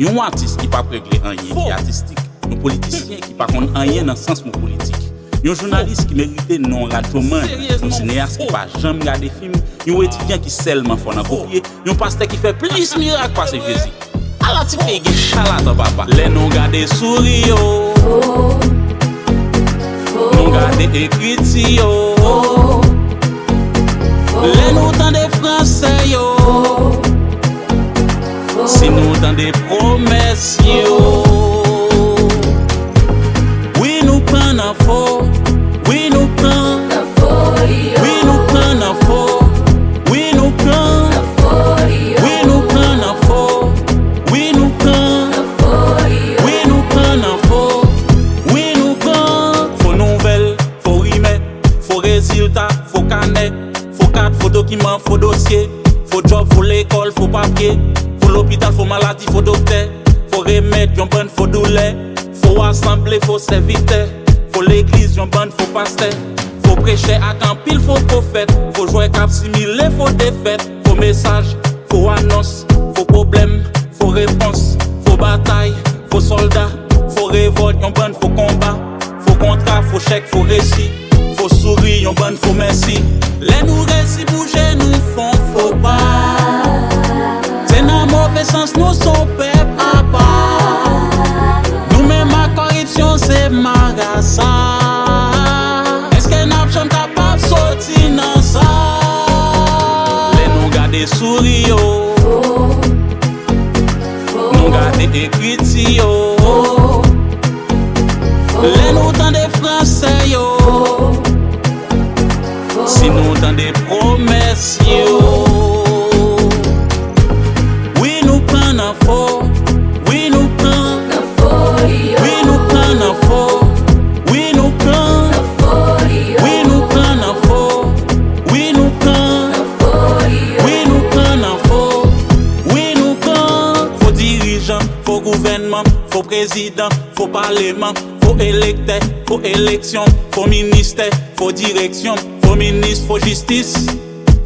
Un artiste qui pas régler rien qui est artistique, un politicien qui pas connaît rien dans le sens politique. Un journaliste qui mérite non radioman, un cinéaste qui pas jamais regarder film, un étudiant qui seulement fait en copier, un pasteur qui fait plus miracle passer Jésus. Alors tu fais des charlatans papa. Les non garder sourire, non garder écrit yo. Les nous tant des français yo. Si nous dans des promesses yo. Oui nous pran nan fo. Oui nous pran nan fo. Oui nous pran nan fo. Oui nous pran nan fo. Oui nous pran nan fo. Oui nous pran nan fo. Oui nous pran nan fo. Oui nous pran. Faut nouvelle, faut rimer, faut résultat, faut canet, faut carte, faut document, faut dossier, faut job, faut l'école, faut papier. Faut l'hôpital, faut maladie, faut docteur. Faut remède, yon bonne, faut douleur. Faut assembler, faut serviteur. Faut l'église, yon bonne, faut pasteur. Faut prêcher à camp, pile, faut prophète. Faut jouer cap similé, faut défaite. Faut message, faut annonce. Faut problème, faut réponse. Faut bataille, faut soldat. Faut révolte, yon bonne, faut combat. Faut contrat, faut chèque, faut récit. Faut sourire, yon bonne, faut merci. Les nous récits bouger, nous font faux pas. C'est dans mauvais sens, nous sommes peuple à part. Nous-mêmes, ma corruption, c'est magasa. Est-ce que nous sommes capables de sortir dans ça? Les nous garder sourire, nous garder écrit, les nous dans des français, si nous dans des promesses, oui nous pran nan fo. Oui nous pran nan fo. Oui nous pran nan fo. Oui nous pran nan fo. Oui nous pran nan fo. Oui nous pran nan fo. Oui nous pran nan fo. Oui nous pran. Faut dirigeant, faut gouvernement, faut président, faut parlement, faut électeur, faut élection, faut ministère, faut direction, faut ministre, faut justice.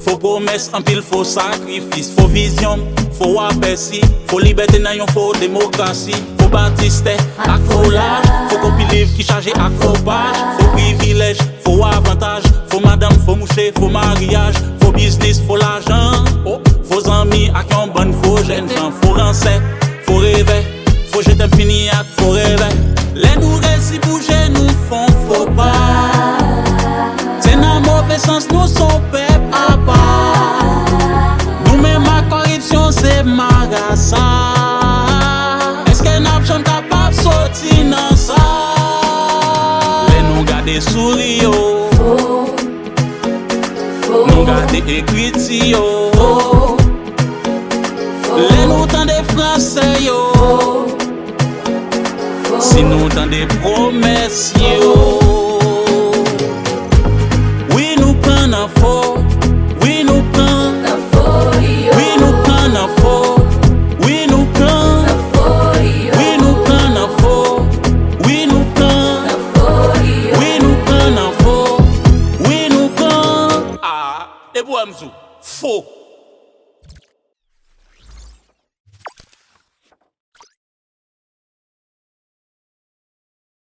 Faut promesse en pile, faut sacrifice, faut vision, faut aperçu, faut liberté nan yon, faut démocratie, faut baptiste, ak faut l'âge, faut copie livre qui charge ak faut page, faut privilège, faut avantage, faut madame, faut moucher, faut mariage, faut business, faut l'argent, faut amis ak yon bonne, faut jeune gens, faut rancé, faut rêver, faut jeter fini ak faut rêver. Les nous récits bouger, nous font faux pas. C'est dans mauvais sens, nous sommes peuple à part. Nous-mêmes, ma corruption, c'est magasa. Est-ce que nous sommes capables de sortir dans ça? Les nous garder sourire, nous garder écrit, les nous dans des français, si nous dans des promesses, oui nous pran nan fo. Oui nous pran nan fo. Oui nous pran nan fo. Oui nous pran nan fo. Oui nous pran nan fo. Oui nous pran nan fo. Oui nous pran nan fo. Oui nous pran. Ah, et pour amzou, faux.